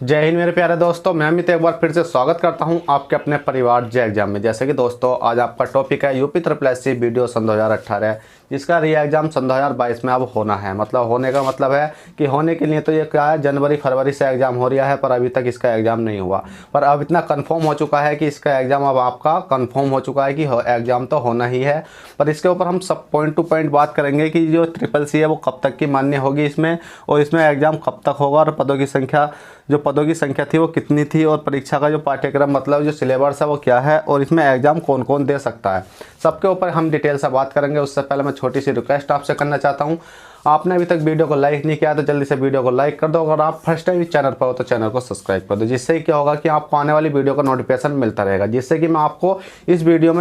जय हिंद मेरे प्यारे दोस्तों, मैं अमित एक बार फिर से स्वागत करता हूं आपके अपने परिवार जे एग्जाम में। जैसे कि दोस्तों आज आपका टॉपिक है यूपी SSC वीडियो सन 2018, जिसका री एग्ज़ाम सन 2022 में अब होना है। मतलब होने का मतलब है कि होने के लिए तो ये क्या है, जनवरी फरवरी से एग्ज़ाम हो रहा है, पर अभी तक इसका एग्ज़ाम नहीं हुआ। पर अब इतना कंफर्म हो चुका है कि इसका एग्ज़ाम अब आपका कंफर्म हो चुका है कि एग्ज़ाम तो होना ही है। पर इसके ऊपर हम सब पॉइंट टू पॉइंट बात करेंगे कि जो SSC है वो कब तक की मान्य होगी इसमें, और इसमें एग्ज़ाम कब तक होगा, और पदों की संख्या थी वो कितनी थी, और परीक्षा का जो पाठ्यक्रम मतलब जो सिलेबस है वो क्या है, और इसमें एग्ज़ाम कौन कौन दे सकता है, सबके ऊपर हम डिटेल से बात करेंगे। उससे पहले मैं छोटी सी रिक्वेस्ट आपसे करना चाहता हूँ, आपने अभी तक वीडियो को लाइक नहीं किया तो जल्दी से वीडियो को लाइक कर दो। अगर आप फर्स्ट टाइम इस चैनल पर हो तो चैनल को सब्सक्राइब कर दो, जिससे क्या होगा कि आपको आने वाली वीडियो का नोटिफिकेशन मिलता रहेगा। जिससे कि मैं आपको इस वीडियो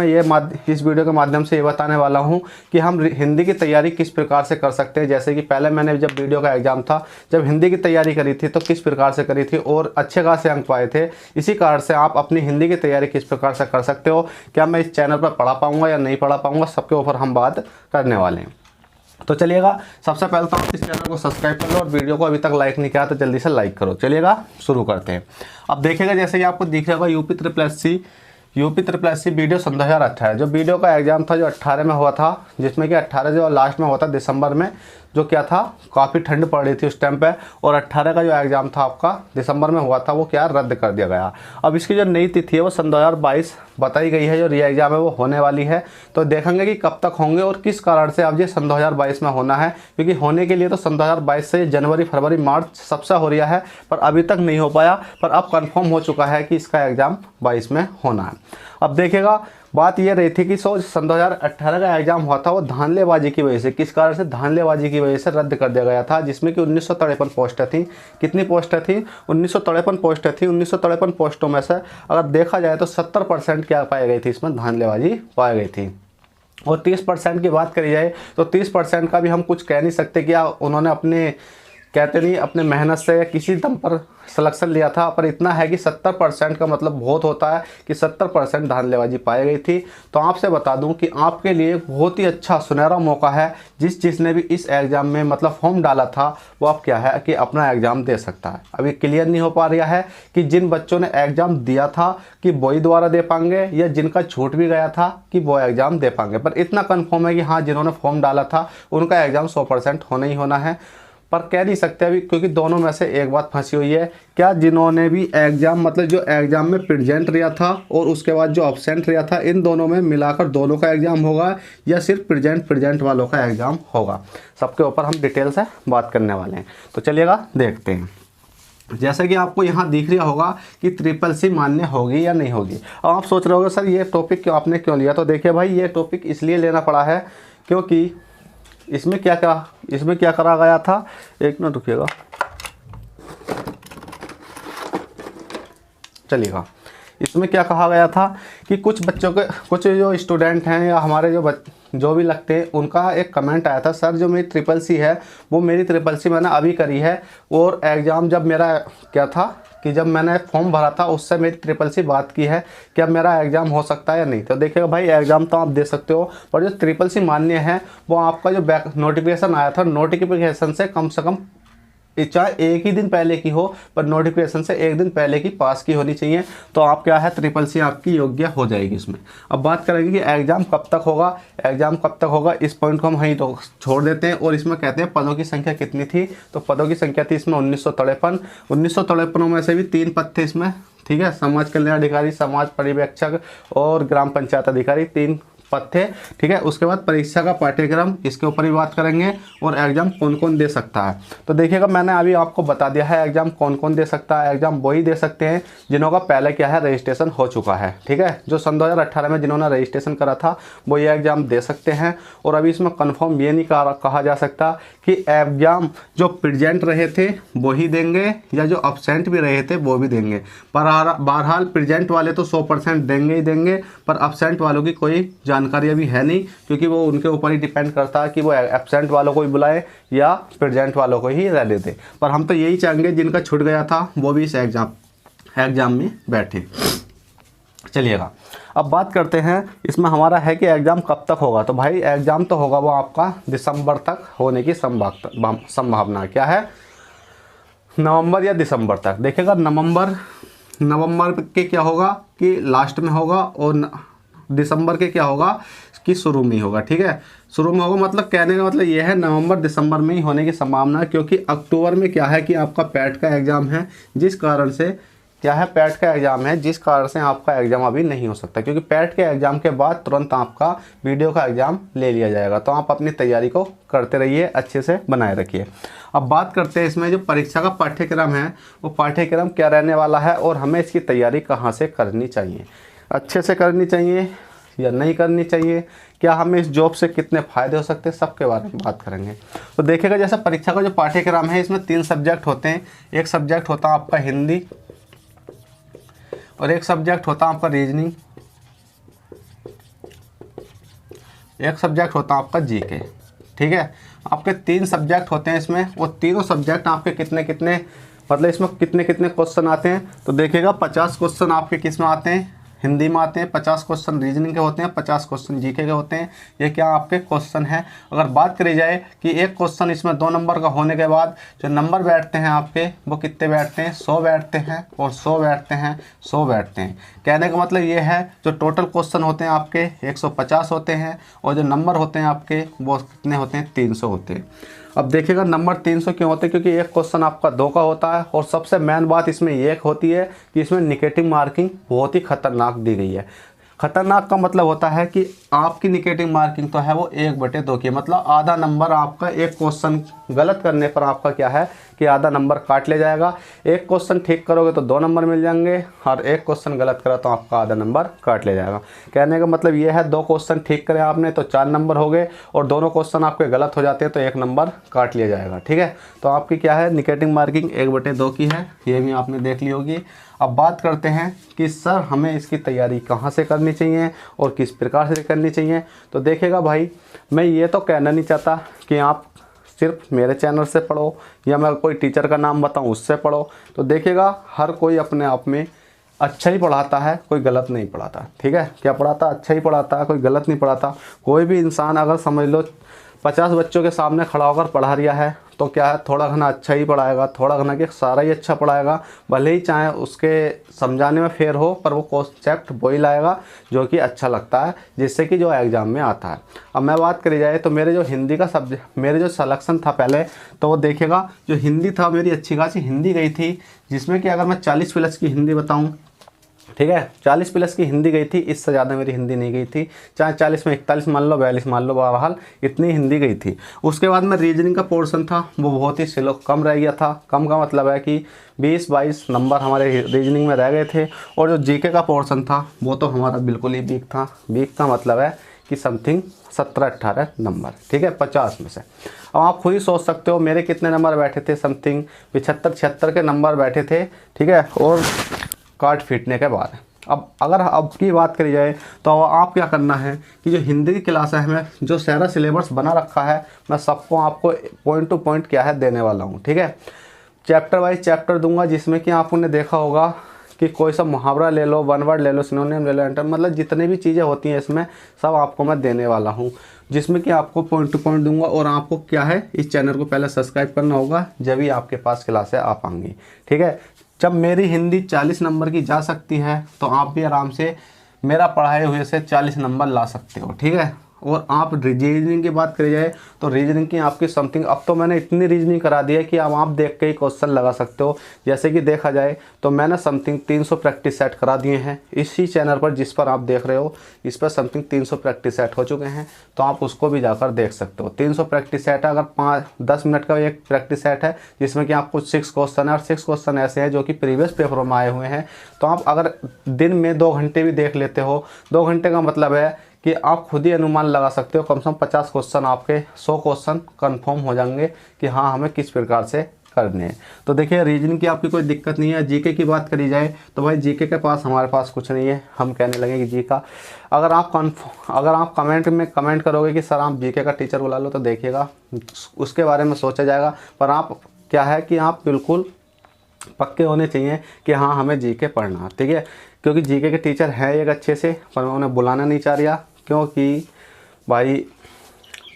के माध्यम से ये बताने वाला हूँ कि हम हिंदी की तैयारी किस प्रकार से कर सकते हैं। जैसे कि पहले मैंने जब वीडियो का एग्जाम था, जब हिंदी की तैयारी करी थी तो किस प्रकार से करी थी और अच्छे खासे अंक पाए थे। इसी कारण से आप अपनी हिंदी की तैयारी किस प्रकार से कर सकते हो, क्या मैं इस चैनल पर पढ़ा पाऊँगा या नहीं पढ़ा पाऊँगा, सबके ऊपर हम बात करने वाले हैं। तो चलिएगा, सबसे पहले तो आप इस चैनल को सब्सक्राइब कर लो, और वीडियो को अभी तक लाइक नहीं किया तो जल्दी से लाइक करो। चलिएगा शुरू करते हैं। अब देखिएगा, जैसे कि आपको दिख रहा होगा यूपी SSC वीडियो सन 2018, जो वीडियो का एग्ज़ाम था जो 18 में हुआ था, जिसमें कि 18 जो लास्ट में हुआ था दिसंबर में, जो क्या था काफ़ी ठंड पड़ रही थी उस टाइम पे, और 18 का जो एग्ज़ाम था आपका दिसंबर में हुआ था वो क्या रद्द कर दिया गया। अब इसकी जो नई तिथि है वो सन 2022 बताई गई है, जो री एग्ज़ाम है वो होने वाली है। तो देखेंगे कि कब तक होंगे और किस कारण से अब ये सन 2022 में होना है, क्योंकि होने के लिए तो सन 2022 से जनवरी फरवरी मार्च सबसे हो रहा है, पर अभी तक नहीं हो पाया। पर अब कन्फर्म हो चुका है कि इसका एग्ज़ाम 22 में होना है। अब देखिएगा, बात ये रही थी कि सन 2018 का एग्ज़ाम हुआ था वो धांधलेबाजी की वजह से, किस कारण से धांधलेबाजी की वजह से रद्द कर दिया गया था, जिसमें कि 1953 पोस्टें थी। कितनी पोस्टें थी? 1953 पोस्टें थी। 1953 पोस्टों में से अगर देखा जाए तो 70% क्या पाई गई थी, इसमें धांधलेबाजी पाई गई थी। और 30% की बात करी जाए तो 30% का भी हम कुछ कह नहीं सकते कि उन्होंने अपने मेहनत से या किसी दम पर सिलेक्शन लिया था, पर इतना है कि 70% का मतलब बहुत होता है कि 70% धांधलेबाजी पाई गई थी। तो आपसे बता दूं कि आपके लिए बहुत ही अच्छा सुनहरा मौका है, जिसने भी इस एग्ज़ाम में मतलब फॉर्म डाला था वो अब क्या है कि अपना एग्ज़ाम दे सकता है। अभी क्लियर नहीं हो पा रहा है कि जिन बच्चों ने एग्ज़ाम दिया था कि वो ही दोबारा दे पाएंगे, या जिनका छूट भी गया था कि वो एग्ज़ाम दे पाएंगे। पर इतना कन्फर्म है कि हाँ, जिन्होंने फॉर्म डाला था उनका एग्ज़ाम 100% होना ही होना है। पर कह नहीं सकते अभी, क्योंकि दोनों में से एक बात फंसी हुई है। क्या जिन्होंने भी एग्ज़ाम मतलब जो एग्ज़ाम में प्रेजेंट रहा था और उसके बाद जो अब्सेंट रहा था, इन दोनों में मिलाकर दोनों का एग्ज़ाम होगा, या सिर्फ प्रेजेंट वालों का एग्ज़ाम होगा, सबके ऊपर हम डिटेल से बात करने वाले हैं। तो चलिएगा देखते हैं। जैसे कि आपको यहाँ दिख रहा होगा कि SSC मान्य होगी या नहीं होगी। अब आप सोच रहे होगे सर ये टॉपिक आपने क्यों लिया। तो देखिए भाई, ये टॉपिक इसलिए लेना पड़ा है क्योंकि इसमें क्या करा गया था। एक मिनट रुकिएगा, चलिएगा। इसमें क्या कहा गया था कि कुछ जो स्टूडेंट हैं या हमारे जो भी लगते हैं, उनका एक कमेंट आया था, सर जो मेरी SSC है वो मेरी SSC मैंने अभी करी है, और एग्ज़ाम जब मेरा क्या था कि जब मैंने फॉर्म भरा था उससे मेरी SSC बात की है कि अब मेरा एग्ज़ाम हो सकता है या नहीं। तो देखिएगा भाई, एग्ज़ाम तो आप दे सकते हो, पर जो SSC मान्य है वो आपका जो नोटिफिकेशन आया था, नोटिफिकेशन से कम चाहे एक ही दिन पहले की हो, पर नोटिफिकेशन से एक दिन पहले की पास की होनी चाहिए। तो आप क्या है, SSC आपकी योग्य हो जाएगी इसमें। अब बात करेंगे कि एग्ज़ाम कब तक होगा। इस पॉइंट को हम वहीं तो छोड़ देते हैं, और इसमें कहते हैं पदों की संख्या कितनी थी। तो पदों की संख्या थी इसमें 1953 में से भी 3 पद थे इसमें, ठीक है। समाज कल्याण अधिकारी, समाज पर्यवेक्षक और ग्राम पंचायत अधिकारी, 3 पद थे, ठीक है। उसके बाद परीक्षा का पाठ्यक्रम, इसके ऊपर भी बात करेंगे, और एग्ज़ाम कौन कौन दे सकता है। तो देखिएगा, मैंने अभी आपको बता दिया है एग्ज़ाम कौन कौन दे सकता है। एग्ज़ाम वही दे सकते हैं जिन्हों का पहले क्या है रजिस्ट्रेशन हो चुका है, ठीक है। जो सन 2018 में जिन्होंने रजिस्ट्रेशन करा था वो ये एग्ज़ाम दे सकते हैं। और अभी इसमें कन्फर्म ये नहीं कहा जा सकता कि एग्ज़ाम जो प्रेजेंट रहे थे वो ही देंगे, या जो अब्सेंट भी रहे थे वो भी देंगे। पर बहरहाल प्रेजेंट वाले तो 100% देंगे ही देंगे, पर अब्सेंट वालों की कोई जानकारी अभी है नहीं, क्योंकि वो उनके ऊपर ही डिपेंड करता है कि वो एब्सेंट वालों को ही बुलाए या प्रेजेंट वालों को ही रहने दें। पर हम तो यही चाहेंगे जिनका छूट गया था वो भी इस एग्ज़ाम में बैठे। चलिएगा, अब बात करते हैं इसमें हमारा है कि एग्ज़ाम कब तक होगा। तो भाई एग्ज़ाम तो होगा वो आपका दिसंबर तक होने की संभावना क्या है। नवंबर या दिसंबर तक। देखिएगा नवंबर के क्या होगा कि लास्ट में होगा, और दिसंबर के क्या होगा कि शुरू में ही होगा। ठीक है, शुरू में होगा मतलब कहने का मतलब ये है नवंबर दिसंबर में ही होने की संभावना है, क्योंकि अक्टूबर में क्या है कि आपका पैट का एग्ज़ाम है, जिस कारण से क्या है पैट का एग्ज़ाम है, जिस कारण से आपका एग्ज़ाम अभी नहीं हो सकता, क्योंकि पैट के एग्ज़ाम के बाद तुरंत आपका वीडियो का एग्ज़ाम ले लिया जाएगा। तो आप अपनी तैयारी को करते रहिए, अच्छे से बनाए रखिए। अब बात करते हैं इसमें जो परीक्षा का पाठ्यक्रम है वो पाठ्यक्रम क्या रहने वाला है, और हमें इसकी तैयारी कहाँ से करनी चाहिए, अच्छे से करनी चाहिए या नहीं करनी चाहिए, क्या हमें इस जॉब से कितने फ़ायदे हो सकते हैं, सबके बारे में बात करेंगे। तो देखिएगा जैसे परीक्षा का जो पाठ्यक्रम है इसमें 3 सब्जेक्ट होते हैं। एक सब्जेक्ट होता है आपका हिंदी, और एक सब्जेक्ट होता है आपका रीजनिंग, एक सब्जेक्ट होता है आपका जीके। ठीक है, आपके 3 सब्जेक्ट होते हैं इसमें, वो तीनों सब्जेक्ट आपके कितने कितने मतलब इसमें कितने कितने क्वेश्चन आते हैं। तो देखिएगा 50 क्वेश्चन आपके किस में आते हैं, हिंदी में आते हैं, 50 क्वेश्चन रीजनिंग के होते हैं, 50 क्वेश्चन जीके के होते हैं। ये क्या आपके क्वेश्चन हैं। अगर बात करी जाए कि एक क्वेश्चन इसमें 2 नंबर का होने के बाद जो नंबर बैठते हैं आपके वो कितने बैठते हैं, 100 बैठते हैं, और 100 बैठते हैं, 100 बैठते हैं। कहने का मतलब ये है जो टोटल क्वेश्चन होते हैं आपके 150 होते हैं, और जो नंबर होते हैं आपके वो कितने होते हैं, 300 होते हैं। अब देखिएगा नंबर 300 क्यों होते हैं, क्योंकि एक क्वेश्चन आपका 2 का होता है, और सबसे मेन बात इसमें ये होती है कि इसमें नेगेटिव मार्किंग बहुत ही खतरनाक दी गई है। खतरनाक का मतलब होता है कि आपकी नेगेटिव मार्किंग तो है वो 1/2 की, मतलब आधा नंबर आपका एक क्वेश्चन गलत करने पर आपका क्या है कि आधा नंबर काट ले जाएगा। एक क्वेश्चन ठीक करोगे तो 2 नंबर मिल जाएंगे, और एक क्वेश्चन गलत करा तो आपका आधा नंबर काट ले जाएगा। कहने का मतलब ये है 2 क्वेश्चन ठीक करें आपने तो 4 नंबर हो गए, और दोनों क्वेश्चन आपके गलत हो जाते हैं तो 1 नंबर काट लिया जाएगा। ठीक है, तो आपकी क्या है नेगेटिव मार्किंग 1/2 की है, ये भी आपने देख ली होगी। अब बात करते हैं कि सर हमें इसकी तैयारी कहाँ से करनी चाहिए और किस प्रकार से करनी चाहिए। तो देखिएगा भाई, मैं ये तो कहना नहीं चाहता कि आप सिर्फ मेरे चैनल से पढ़ो या मैं कोई टीचर का नाम बताऊं उससे पढ़ो। तो देखिएगा हर कोई अपने आप में अच्छा ही पढ़ाता है, कोई गलत नहीं पढ़ाता। ठीक है, क्या पढ़ाता, अच्छा ही पढ़ाता है, कोई गलत नहीं पढ़ाता। कोई भी इंसान अगर समझ लो 50 बच्चों के सामने खड़ा होकर पढ़ा रिया है तो क्या है थोड़ा घना अच्छा ही पढ़ाएगा, थोड़ा घना के सारा ही अच्छा पढ़ाएगा। भले ही चाहे उसके समझाने में फेर हो, पर वो कॉन्सेप्ट वही लाएगा जो कि अच्छा लगता है, जिससे कि जो एग्ज़ाम में आता है। अब मैं बात करी जाए तो मेरे जो हिंदी का सब्जेक्ट, मेरे जो सलेक्शन था पहले, तो वो देखिएगा जो हिंदी था मेरी अच्छी खासी हिंदी गई थी, जिसमें कि अगर मैं 40+ की हिंदी बताऊँ, ठीक है 40+ की हिंदी गई थी, इससे ज़्यादा मेरी हिंदी नहीं गई थी। चाहे 40 में 41 मान लो, 42 मान लो, बहरहाल इतनी हिंदी गई थी। उसके बाद में रीजनिंग का पोर्शन था वो बहुत ही स्लो कम रह गया था। कम का मतलब है कि 20-22 नंबर हमारे रीजनिंग में रह गए थे। और जो जीके का पोर्शन था वो तो हमारा बिल्कुल ही वीक था। वीक का मतलब है कि समथिंग 17-18 नंबर, ठीक है 50 में से। अब आप खुद ही सोच सकते हो मेरे कितने नंबर बैठे थे, समथिंग 75-76 के नंबर बैठे थे। ठीक है, और कार्ड फीटने के बाद अब अगर अब की बात करी जाए तो आप क्या करना है कि जो हिंदी की क्लास है, हमें जो सारा सिलेबस बना रखा है, मैं सबको आपको पॉइंट टू पॉइंट क्या है देने वाला हूँ। ठीक है, चैप्टर वाइज चैप्टर दूंगा, जिसमें कि आपने देखा होगा कि कोई सा मुहावरा ले लो, वन वर्ड ले लो, सिनोनिम ले लो, एंटर, मतलब जितनी भी चीज़ें होती हैं इसमें सब आपको मैं देने वाला हूँ, जिसमें कि आपको पॉइंट टू पॉइंट दूंगा। और आपको क्या है इस चैनल को पहले सब्सक्राइब करना होगा, जब ही आपके पास क्लासें आ पाएंगी। ठीक है, जब मेरी हिंदी 40 नंबर की जा सकती है तो आप भी आराम से मेरा पढ़ाए हुए से 40 नंबर ला सकते हो। ठीक है, और आप रीजनिंग की बात करी जाए तो रीजनिंग की आपकी समथिंग, अब तो मैंने इतनी रीजनिंग करा दी है कि अब आप देख के ही क्वेश्चन लगा सकते हो। जैसे कि देखा जाए तो मैंने समथिंग 300 प्रैक्टिस सेट करा दिए हैं इसी चैनल पर, जिस पर आप देख रहे हो, इस पर समथिंग 300 प्रैक्टिस सेट हो चुके हैं, तो आप उसको भी जाकर देख सकते हो। 300 प्रैक्टिस सेट है, अगर 5-10 मिनट का एक प्रैक्टिस सेट है, जिसमें कि आपको 6 क्वेश्चन है, और 6 क्वेश्चन ऐसे हैं जो कि प्रीवियस पेपरों में आए हुए हैं। तो आप अगर दिन में 2 घंटे भी देख लेते हो, 2 घंटे का मतलब है कि आप खुद ही अनुमान लगा सकते हो, कम से कम 50 क्वेश्चन आपके 100 क्वेश्चन कंफर्म हो जाएंगे कि हाँ हमें किस प्रकार से करने हैं। तो देखिए रीजनिंग की आपकी कोई दिक्कत नहीं है। जीके की बात करी जाए तो भाई जीके के पास हमारे पास कुछ नहीं है, हम कहने लगे कि जी का अगर आप कमेंट में कमेंट करोगे कि सर आप जीके का टीचर बुला लो, तो देखिएगा उसके बारे में सोचा जाएगा। पर आप क्या है कि आप बिल्कुल पक्के होने चाहिए कि हाँ हमें जीके पढ़ना, ठीक है, क्योंकि जीके के टीचर हैं एक अच्छे से, पर मैं उन्हें बुलाना नहीं चाह रहा, क्योंकि भाई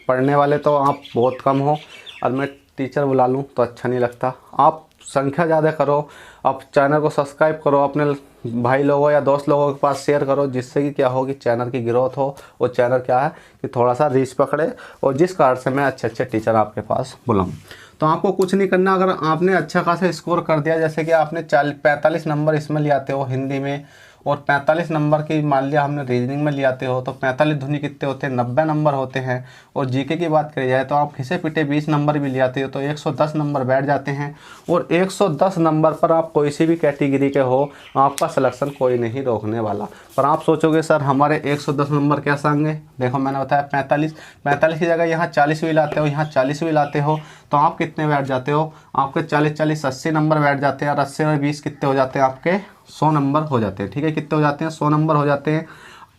पढ़ने वाले तो आप बहुत कम हो और मैं टीचर बुला लूँ तो अच्छा नहीं लगता। आप संख्या ज़्यादा करो, आप चैनल को सब्सक्राइब करो, अपने भाई लोगों या दोस्त लोगों के पास शेयर करो, जिससे कि क्या हो कि चैनल की ग्रोथ हो और चैनल क्या है कि थोड़ा सा रीच पकड़े, और जिस कारण से मैं अच्छे अच्छे टीचर आपके पास बुलाऊँ। तो आपको कुछ नहीं करना, अगर आपने अच्छा खासा स्कोर कर दिया, जैसे कि आपने 45 नंबर इसमें ले आते हो हिंदी में, और 45 नंबर की मान लिया हमने रीजनिंग में ले आते हो, तो 45 दूनी कितने होते हैं, 90 नंबर होते हैं। और जीके की बात करी जाए तो आप घिसे पिटे 20 नंबर भी ले आते हो तो 110 नंबर बैठ जाते हैं। और 110 नंबर पर आप कोई सी भी कैटेगरी के हो, आपका सिलेक्शन कोई नहीं रोकने वाला। पर आप सोचोगे सर हमारे 110 नंबर कैसे आएंगे, देखो मैंने बताया 45 की जगह यहाँ 40 भी लाते हो, यहाँ 40 भी लाते हो, तो आप कितने बैठ जाते हो, आपके 40 80 नंबर बैठ जाते हैं। और 80 में 20 कितने हो जाते हैं, आपके 100 नंबर हो जाते हैं। ठीक है, कितने हो जाते हैं, 100 नंबर हो जाते हैं।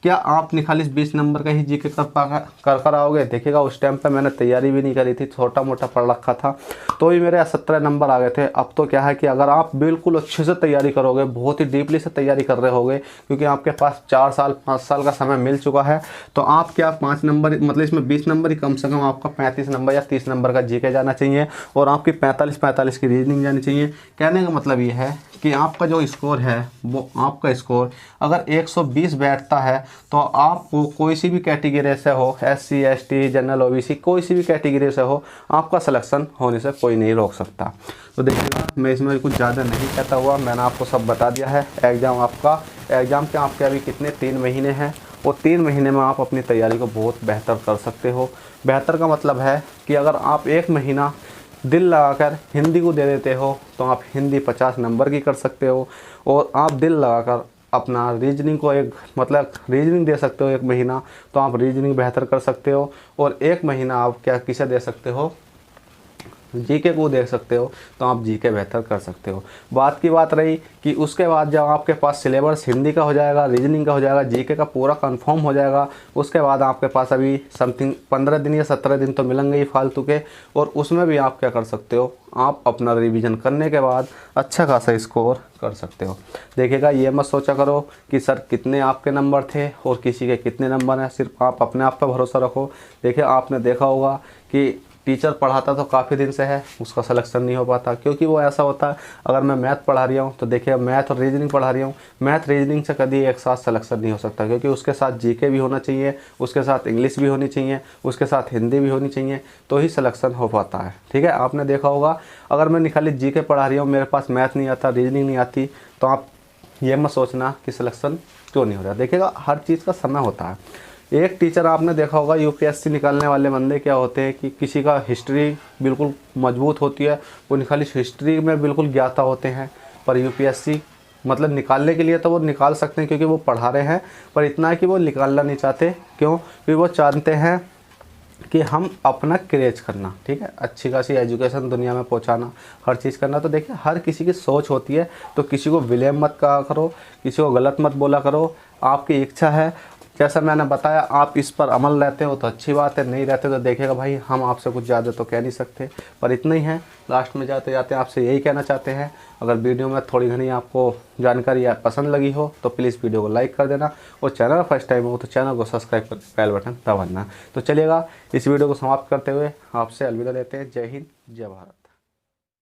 क्या आप खाली 20 नंबर का ही जीके कर आओगे? देखिएगा उस टाइम पे मैंने तैयारी भी नहीं करी थी, छोटा मोटा पढ़ रखा था, तो भी मेरे 17 नंबर आ गए थे। अब तो क्या है कि अगर आप बिल्कुल अच्छे से तैयारी करोगे, बहुत ही डीपली से तैयारी कर रहे होगे, क्योंकि आपके पास 4 साल 5 साल का समय मिल चुका है, तो आप क्या 5 नंबर मतलब इसमें 20 नंबर ही कम से कम आपका 35 नंबर या 30 नंबर का जीके जाना चाहिए, और आपकी 45 की रीजनिंग जानी चाहिए। कहने का मतलब ये है कि आपका जो स्कोर है वो आपका स्कोर अगर 120 बैठता है, तो आपको कोई सी भी कैटेगरी से हो, SC ST जनरल OBC कोई सी भी कैटेगरी से हो, आपका सिलेक्शन होने से कोई नहीं रोक सकता। तो देखिएगा मैं इसमें कुछ ज़्यादा नहीं कहता हुआ, मैंने आपको सब बता दिया है। एग्ज़ाम के आपके अभी कितने 3 महीने हैं, और 3 महीने में आप अपनी तैयारी को बहुत बेहतर कर सकते हो। बेहतर का मतलब है कि अगर आप 1 महीना दिल लगाकर हिंदी को दे देते हो, तो आप हिंदी 50 नंबर की कर सकते हो। और आप दिल लगाकर अपना रीजनिंग को रीजनिंग दे सकते हो 1 महीना, तो आप रीजनिंग बेहतर कर सकते हो। और 1 महीना आप क्या किसे दे सकते हो, जीके को देख सकते हो, तो आप जीके बेहतर कर सकते हो। बात की बात रही कि उसके बाद जब आपके पास सिलेबस हिंदी का हो जाएगा, रीजनिंग का हो जाएगा, जीके का पूरा कंफर्म हो जाएगा, उसके बाद आपके पास अभी समथिंग 15 दिन या 17 दिन तो मिलेंगे ही फालतू के, और उसमें भी आप क्या कर सकते हो, आप अपना रिवीजन करने के बाद अच्छा खासा स्कोर कर सकते हो। देखिएगा ये मत सोचा करो कि सर कितने आपके नंबर थे और किसी के कितने नंबर हैं, सिर्फ आप अपने आप पर भरोसा रखो। देखिए आपने देखा होगा कि टीचर पढ़ाता तो काफ़ी दिन से है, उसका सिलेक्शन नहीं हो पाता, क्योंकि वो ऐसा होता है, अगर मैं मैथ पढ़ा रही हूँ तो देखिए मैथ और रीजनिंग पढ़ा रही हूँ, मैथ रीजनिंग से कभी एक साथ सिलेक्शन नहीं हो सकता, क्योंकि उसके साथ जीके भी होना चाहिए, उसके साथ इंग्लिश भी होनी चाहिए, उसके साथ हिंदी भी होनी चाहिए, तो ही सिलेक्शन हो पाता है। ठीक है, आपने देखा होगा अगर मैं खाली जीके पढ़ा रही हूँ, मेरे पास मैथ नहीं आता, रीजनिंग नहीं आती, तो आप ये मत सोचना कि सिलेक्शन क्यों नहीं हो रहा। देखिएगा हर चीज़ का समय होता है। एक टीचर आपने देखा होगा यूपीएससी निकालने वाले बंदे क्या होते हैं कि किसी का हिस्ट्री बिल्कुल मजबूत होती है, वो खाली हिस्ट्री में बिल्कुल ज्ञाता होते हैं, पर यूपीएससी निकालने के लिए तो वो निकाल सकते हैं क्योंकि वो पढ़ा रहे हैं, पर इतना है कि वो निकालना नहीं चाहते। क्यों? क्योंकि वो चाहते हैं कि हम अपना क्रेज करना, ठीक है, अच्छी खासी एजुकेशन दुनिया में पहुंचाना, हर चीज़ करना। तो देखिए हर किसी की सोच होती है, तो किसी को विलेम मत कहा करो, किसी को गलत मत बोला करो, आपकी इच्छा है। जैसा मैंने बताया आप इस पर अमल रहते हो तो अच्छी बात है, नहीं रहते तो देखिएगा भाई हम आपसे कुछ ज़्यादा तो कह नहीं सकते, पर इतना ही है। लास्ट में जाते जाते आपसे यही कहना चाहते हैं, अगर वीडियो में थोड़ी घनी आपको जानकारी पसंद लगी हो तो प्लीज़ वीडियो को लाइक कर देना, और चैनल फर्स्ट टाइम हो तो चैनल को सब्सक्राइब कर बेल बटन दबाना। तो चलिएगा इस वीडियो को समाप्त करते हुए आपसे अलविदा लेते हैं। जय हिंद, जय भारत।